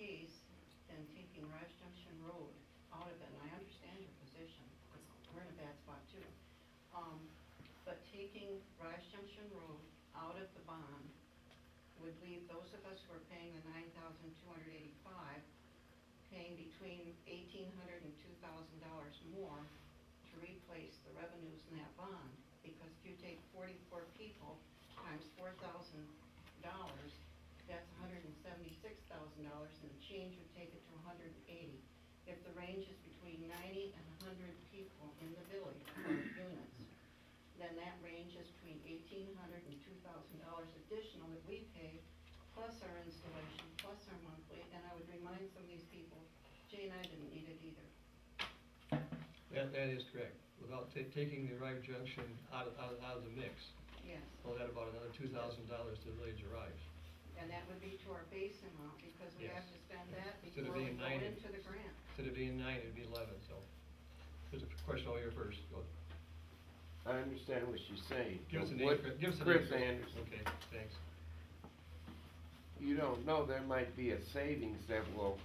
case, then taking Rives Junction Road out of it, and I understand your position, because we're in a bad spot too. But taking Rives Junction Road out of the bond would leave those of us who are paying the $9,285 paying between $1,800 and $2,000 more to replace the revenues in that bond. Because if you take 44 people times $4,000, that's $176,000, and the change would take it to 180. If the range is between 90 and 100 people in the village or units, then that range is between $1,800 and $2,000 additional that we pay, plus our installation, plus our monthly. And I would remind some of these people, Jay and I didn't need it either. That is correct. Without taking the Rives Junction out of the mix. Yes. Well, that about another $2,000 to the village of Rives. And that would be to our base amount, because we Yes. have to spend that Instead of before we being go 90. into the grant. Instead of being 9, it'd be 11, so. There's a question over here first. Go. I understand what she's saying. Give us a What- name. Give us a Chris name. Anderson. Okay, thanks. You don't know, there might be a savings that will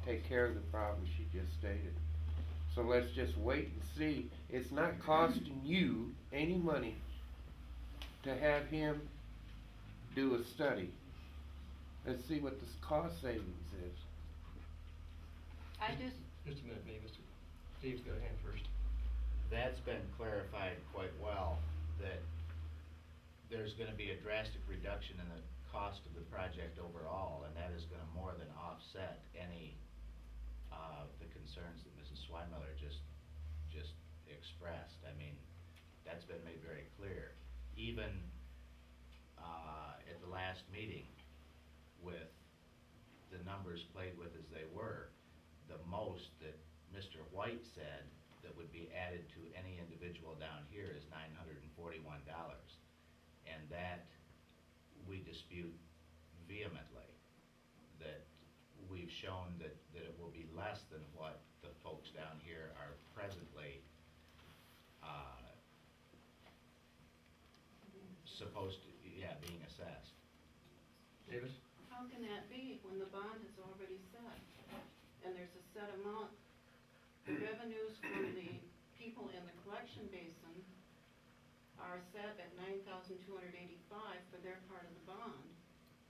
take care of the problem she just stated. So let's just wait and see. It's not costing you any money to have him do a study. Let's see what the cost savings is. I just, Just a minute, maybe Mr. Steve's got a hand first. That's been clarified quite well, that there's gonna be a drastic reduction in the cost of the project overall, and that is gonna more than offset any of the concerns that Mrs. Sweinmiller just expressed. I mean, that's been made very clear. Even at the last meeting, with the numbers played with as they were, the most that Mr. White said that would be added to any individual down here is $941. And that we dispute vehemently, that we've shown that it will be less than what the folks down here are presently supposed to, being assessed. Davis? how can that be when the bond is already set? And there's a set amount, the revenues from the people in the collection basin are set at $9,285 for their part of the bond.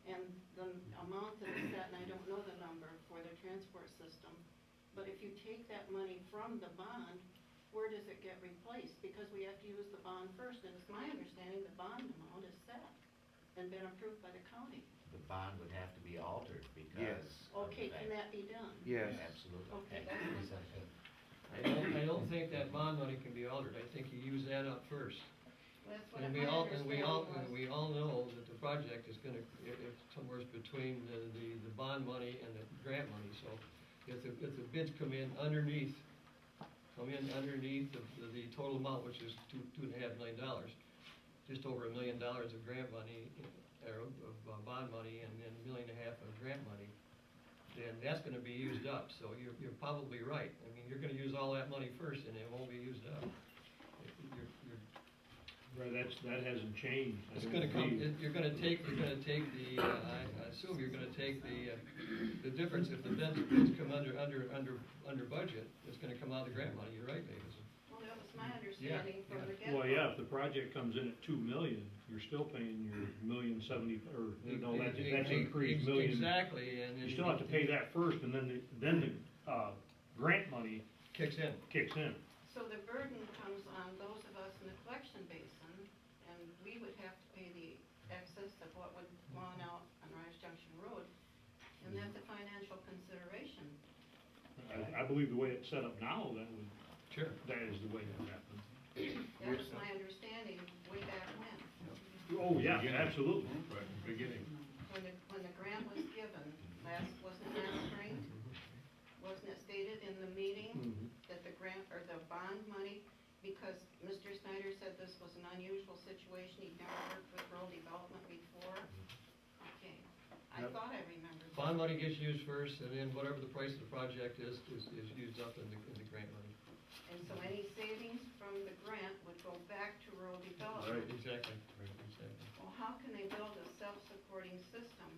And the amount that is set, and I don't know the number for their transport system, but if you take that money from the bond, where does it get replaced? Because we have to use the bond first, and it's my understanding the bond amount is set and been approved by the county. The bond would have to be altered because. Yes. of the Okay, fact- can that be done? Yes. Absolutely. Okay, that's my question. I don't think that bond money can be altered. I think you use that up first. That's what And my we all understanding was. know that the project is gonna, it's somewhere between the bond money and the grant money. So if the bids come in underneath the total amount, which is $2.5 million, just over $1 million of grant money, or of bond money, and then $1.5 million of grant money, then that's gonna be used up. So you're probably right. I mean, you're gonna use all that money first, and it won't be used up. Right, that hasn't changed. I It's don't gonna come, believe. you're gonna take the, I assume you're gonna take the difference. If the bids come under budget, it's gonna come out of the grant money. You're right, Davis. Well, that was my understanding from the get-go. Well, yeah, if the project comes in at $2 million, you're still paying your $1,070,000, or, no, that's increased million. Exactly, and. You still have to pay that first, and then the grant money Kicks in. kicks in. So the burden comes on those of us in the collection basin, and we would have to pay the excess of what would go on out on Rives Junction Road, and that's a financial consideration. I believe the way it's set up now, Sure. that is the way that happens. That was my understanding way back when. Oh, yeah, absolutely. Right from the beginning. When the grant was given, wasn't it last spring? Wasn't it stated in the meeting that the grant, or the bond money, because Mr. Snyder said this was an unusual situation, he'd never worked with rural development before? Okay, I Yep. thought I remembered. Bond money gets used first, and then whatever the price of the project is used up in the grant money. And so any savings from the grant would go back to rural development. Exactly. Well, how can they build a self-supporting system,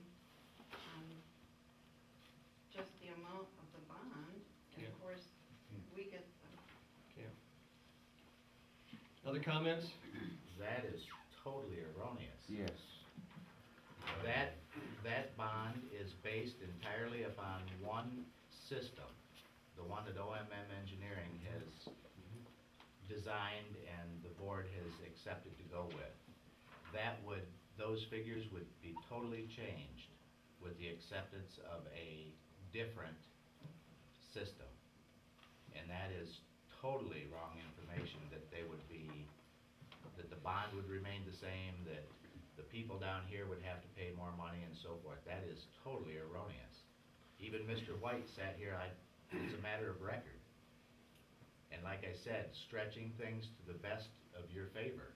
just the amount of the bond, and Yeah. of course, we get the, Okay. Other comments? That is totally erroneous. Yes. That bond is based entirely upon one system, the one that OMM Engineering has designed and the board has accepted to go with. Those figures would be totally changed with the acceptance of a different system. And that is totally wrong information, that that the bond would remain the same, that the people down here would have to pay more money and so forth. That is totally erroneous. Even Mr. White sat here, it's a matter of record. And like I said, stretching things to the best of your favor.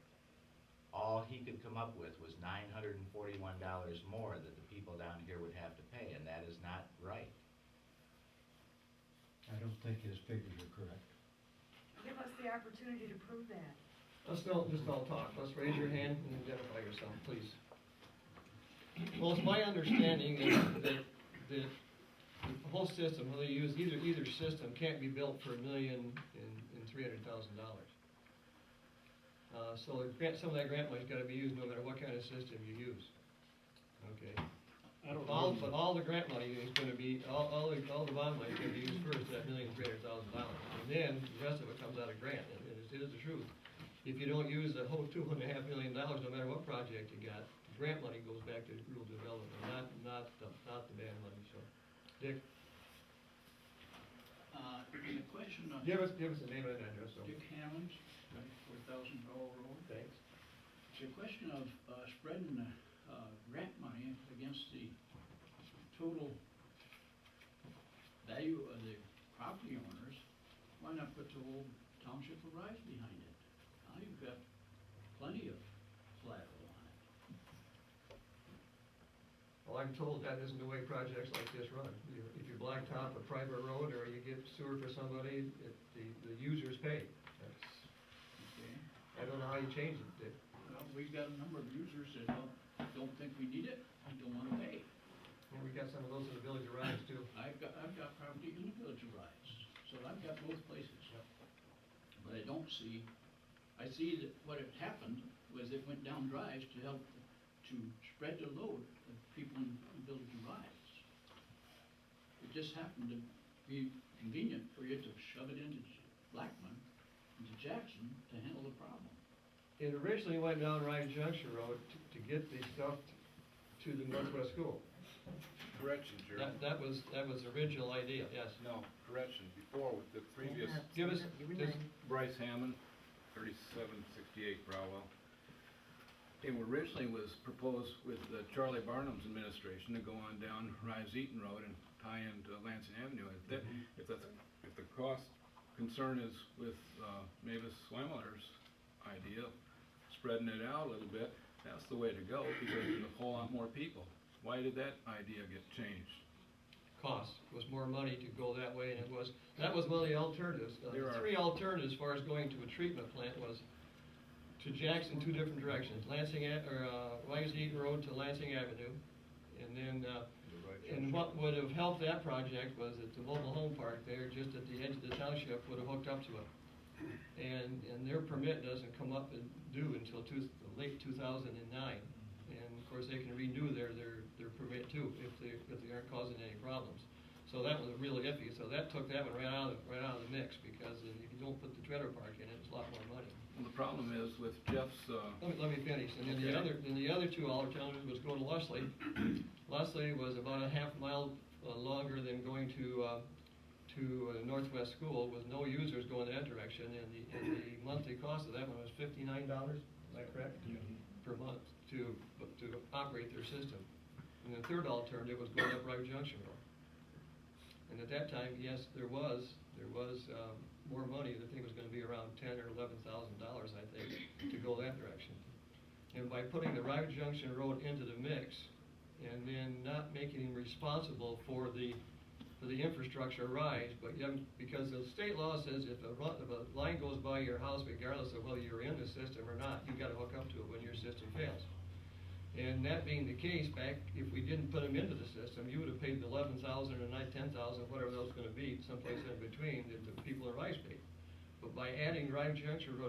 All he could come up with was $941 more that the people down here would have to pay, and that is not right. I don't think his figures are correct. Give us the opportunity to prove that. Let's just all talk. Let's raise your hand and identify yourself, please. Well, it's my understanding that the whole system, whether you use either system, can't be built for $1,300,000. So some of that grant money's gotta be used no matter what kind of system you use. Okay? I don't But all the grant money is gonna be, all the bond money is gonna be used first, that $1,300,000. And then the rest of it comes out of grant, and it is the truth. If you don't use the whole $2.5 million, no matter what project you got, the grant money goes back to rural development, not the band money, so. Dick, The question of give us the name and address, so. Dick Hammonds, 94,000 Bell Road. Thanks. It's a question of spreading the grant money against the total value of the property owners. Why not put the whole township of rives behind it? Now you've got plenty of collateral on it. Well, I'm told that isn't the way projects like this run. If you blacktop a private road or you get sewer for somebody, the users pay. Okay? I don't know how you change it, Dick. Well, we've got a number of users that don't think we need it and don't wanna pay. And we got some of those in the village of Rives too. I've got property in the village of rives, so I've got both places. But I see that what had happened was it went down drives to help to spread the load of people in the village of rives. It just happened to be convenient for you to shove it into Blackman, into Jackson, to handle the problem. It originally went down Rives Junction Road to get the stuff to the Northwest School. Correction, Jerry. That was the original idea, yes. No, correction, before with the previous Give us, Bryce Hammond, 3768 Browell. It originally was proposed with Charlie Barnum's administration to go on down Rives Eaton Road and tie into Lansing Avenue. If the cost concern is with Mavis Swemler's idea, spreading it out a little bit, that's the way to go because there's a whole lot more people. Why did that idea get changed? cost, was more money to go that way, and that was one of the alternatives. The three alternatives as far as going to a treatment plant was to Jackson, two different directions, Wagons Eaton Road to Lansing Avenue, and then, and what would have helped that project was that the mobile home park there, just at the edge of the township, would have hooked up to it. And their permit doesn't come up and due until late 2009. And of course, they can renew their permit too, if they aren't causing any problems. So that was really iffy, so that took that one right out of the mix, because if you don't put the trailer park in, it's a lot more money. Well, the problem is with Jeff's, Let me finish, and then the other two alternatives was going to Leslie. Leslie was about a half mile longer than going to Northwest School, with no users going that direction, and the monthly cost of that one was $59, is that correct? Per month to operate their system. And the third alternative was going up Rive Junction Road. And at that time, yes, there was more money. I think it was going to be around $10,000 or $11,000, I think, to go that direction. And by putting the Rive Junction Road into the mix, and then not making him responsible for the infrastructure rise, but because the state law says if a line goes by your house, regardless of whether you're in the system or not, you've got to hook up to it when your system fails. And that being the case, back, if we didn't put them into the system, you would have paid the 11,000 or 10,000, whatever that was gonna be, someplace in between, that the people in Rice paid. But by adding Rive Junction Road